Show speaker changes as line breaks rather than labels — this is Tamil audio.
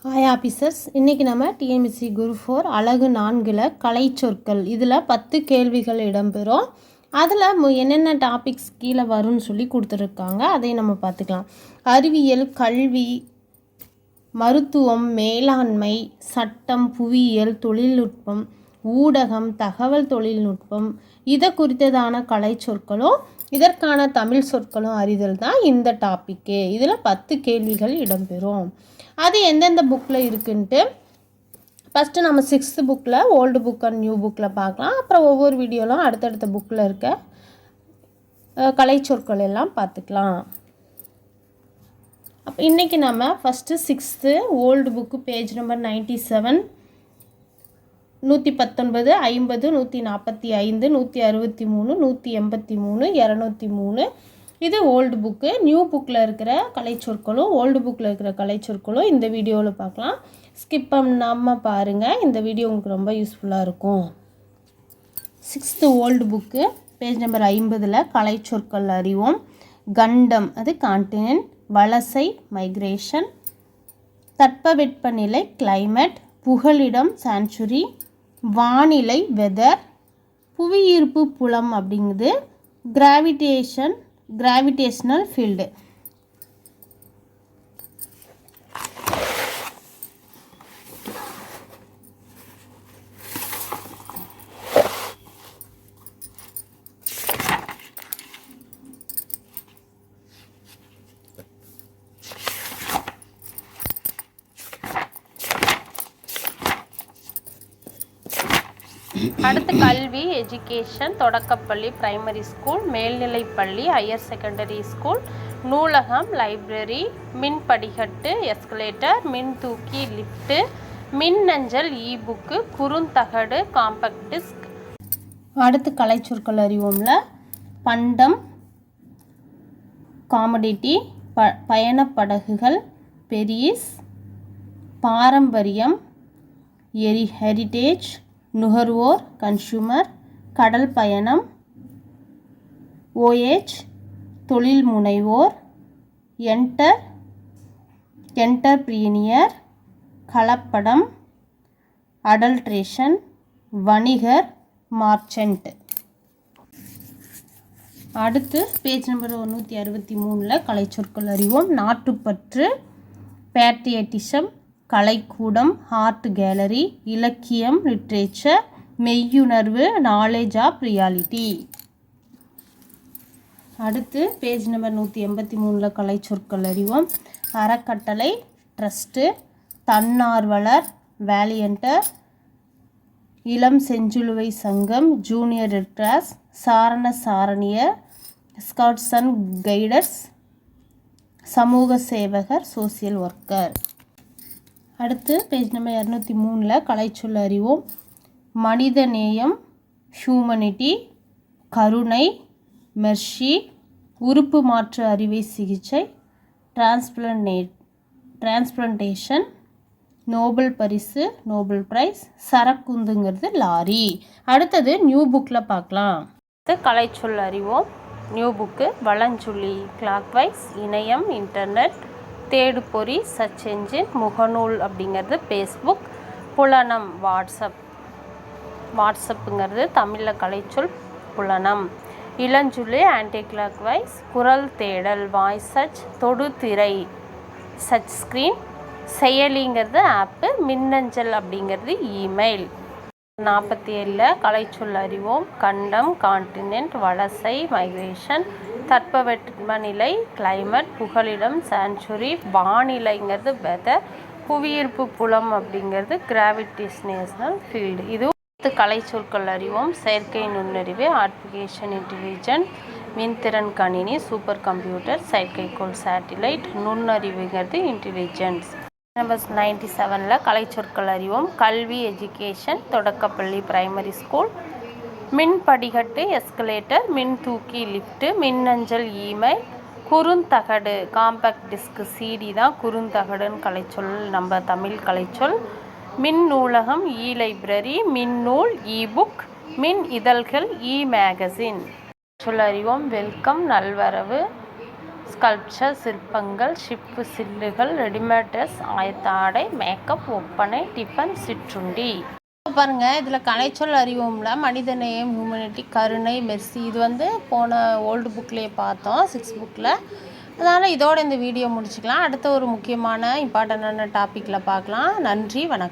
ஹாய் ஆஃபீஸர்ஸ், இன்றைக்கி நம்ம டிஎன்பிஎஸ்சி குரூப் 4 அலகு 4 கலை சொற்கள் இதில் 10 கேள்விகள் இடம்பெறும். அதில் என்னென்ன டாபிக்ஸ் கீழே வரும்னு சொல்லி கொடுத்துருக்காங்க, அதையும் நம்ம பார்த்துக்கலாம். அறிவியல், கல்வி, மருத்துவம், மேலாண்மை, சட்டம், புவியியல், தொழில்நுட்பம், ஊடகம், தகவல் தொழில்நுட்பம், இதை குறித்ததான கலை சொற்களும் இதற்கான தமிழ் சொற்களும் அறிதல் தான் இந்த டாப்பிக்கு. இதில் 10 கேள்விகள் இடம்பெறும். அது எந்தெந்த புக்கில் இருக்குன்ட்டு ஃபஸ்ட்டு நம்ம 6th புக்கில் ஓல்டு புக் அண்ட் நியூ புக்கில் பார்க்கலாம். அப்புறம் ஒவ்வொரு வீடியோலாம் அடுத்தடுத்த புக்கில் இருக்க கலை சொற்கள் எல்லாம் பார்த்துக்கலாம். அப்போ இன்றைக்கி நம்ம first 6th old book page number 97, 119, 50, 145, 163, 183, 203 இது ஓல்டு புக்கு. நியூ புக்கில் இருக்கிற கலை சொற்களும் ஓல்டு புக்கில் இருக்கிற கலை சொற்களும் இந்த வீடியோவில் பார்க்கலாம். ஸ்கிப் பண்ணாமல் பாருங்கள், இந்த வீடியோ உங்களுக்கு ரொம்ப யூஸ்ஃபுல்லாக இருக்கும். 6th old book page number 50 கலை சொற்கள் அறிவோம். கண்டம் அது கான்டினென்ட், வலசை மைக்ரேஷன், தட்பவெப்பநிலை கிளைமேட், புகலிடம் சான்ச்சுரி, வானிலை வெதர், புவியீர்ப்பு புலம் அப்படிங்கிறது கிராவிடேஷனல் ஃபீல்டு. அடுத்து கல்வி, எஜுகேஷன், தொடக்கப்பள்ளி பிரைமரி ஸ்கூல், மேல்நிலைப்பள்ளி ஹையர் செகண்டரி ஸ்கூல், நூலகம் லைப்ரரி, மின் படிக்கட்டு எஸ்கலேட்டர், மின் தூக்கி லிஃப்ட்டு, மின்னஞ்சல் இ-புக்கு, குறுந்தகடு காம்பேக்ட் டிஸ்க். அடுத்து கலை சொற்கள் அறிவோம்ல. பண்டம் காமடிட்டி, பயணப்படகுகள் பெரிஸ், பாரம்பரியம் ஹெரிட்டேஜ், நுகர்வோர் கன்சூமர், கடல் பயணம் ஓஏஜ், தொழில் முனைவோர் என்டர்பிரீனியர், கலப்படம் அடல்ட்ரேஷன், வணிகர் மார்ச்சன்ட். அடுத்து பேஜ் நம்பர் 163 கலை சொற்கள் அறிவோம். நாட்டுப்பற்று பேட்ரியட்டிசம், கலைக்கூடம் ஆர்ட் கேலரி, இலக்கியம் லிட்ரேச்சர், மெய்யுணர்வு நாலேஜ் ஆஃப் ரியாலிட்டி. அடுத்து பேஜ் நம்பர் 183 கலை சொற்கள் அறிவோம். அறக்கட்டளை ட்ரஸ்ட்டு, தன்னார்வலர் வேலியண்டர், இளம் செஞ்சிலுவை சங்கம் ஜூனியர் ரெட் கிராஸ், சாரண சாரணியர் ஸ்கவுட்ஸ் அண்ட் கைடர்ஸ், சமூக சேவகர் சோசியல் ஒர்க்கர். அடுத்து பேஜ் நம்பர் 203 கலை சொல் அறிவோம். மனிதநேயம் ஹியூமனிட்டி, கருணை மெர்சி, உறுப்பு மாற்று அறுவை சிகிச்சை டிரான்ஸ்பிளான்டேஷன், நோபல் பரிசு நோபல் பிரைஸ், சரக்குந்துங்கிறது லாரி. அடுத்தது நியூ புக்கில் பார்க்கலாம். கலை சொல் அறிவோம். நியூ புக்கு வலஞ்சுழி கிளாக்வைஸ், இணையம் இன்டர்நெட், தேடுபொறி சர்ச் என்ஜின், முகநூல் அப்படிங்கிறது ஃபேஸ்புக், புலனம் வாட்ஸ்அப்புங்கிறது தமிழில் கலைச்சொல் புலனம், இளஞ்சுழி ஆன்டி கிளாக்வைஸ், குரல் தேடல் வாய்ஸ் சர்ச், தொடுதிரை சர்ச் ஸ்க்ரீன், செயலிங்கிறது ஆப்பு, மின்னஞ்சல் அப்படிங்கிறது இமெயில். 47 கலை சொல் அறிவோம். கண்டம் கான்டினென்ட், வலசை மைக்ரேஷன், தட்பவெப்பநிலை கிளைமேட், புகலிடம் சான்ச்சுரி, வானிலைங்கிறது வெதர், புவியீர்ப்பு புலம் அப்படிங்கிறது கிராவிடேஷனல் ஃபீல்டு. இது கலை சொற்கள் அறிவோம். செயற்கை நுண்ணறிவு ஆர்டிஃபிஷியல் இன்டெலிஜென்ஸ், மின்திறன் கணினி சூப்பர் கம்ப்யூட்டர், செயற்கைக்கோள் சேட்டிலைட், நுண்ணறிவுங்கிறது இன்டெலிஜென்ஸ். நம்பர் 97 கலை சொற்கள் அறிவோம். கல்வி எஜுகேஷன், தொடக்கப்பள்ளி பிரைமரி ஸ்கூல், மின் படிக்கட்டு எஸ்கலேட்டர், மின் தூக்கி லிஃப்ட்டு, மின்னஞ்சல் இமெயில், குறுந்தகடு காம்பேக்ட் டிஸ்க் சிடி தான் குறுந்தகடுன்னு கலைச்சொல் நம்ம தமிழ் கலைச்சொல், மின் நூலகம் இ லைப்ரரி, மின் நூல் இ-புக், மின் இதழ்கள் இ மேகசின். சொல் அறிவோம். வெல்கம் நல்வரவு, ஸ்கல்ப்சர் சிற்பங்கள், ஷிப்பு சில்லுகள், ரெடிமேட் ட்ரெஸ், ஆயத்த ஆடை, மேக்கப், ஒப்பனை, டிஃபன், சிற்றுண்டி. பாருங்க, இதில் கலைச்சொல் அறிவோம்ல மனிதநேயம், ஹியூமனிட்டி, கருணை, மெர்சி, இது போன ஓல்டு புக்லேயே பார்த்தோம் 6th புக்கில். அதனால் இதோட இந்த வீடியோ முடிச்சுக்கலாம். அடுத்த ஒரு முக்கியமான இம்பார்ட்டண்டான டாப்பிக்கில் பார்க்கலாம். நன்றி, வணக்கம்.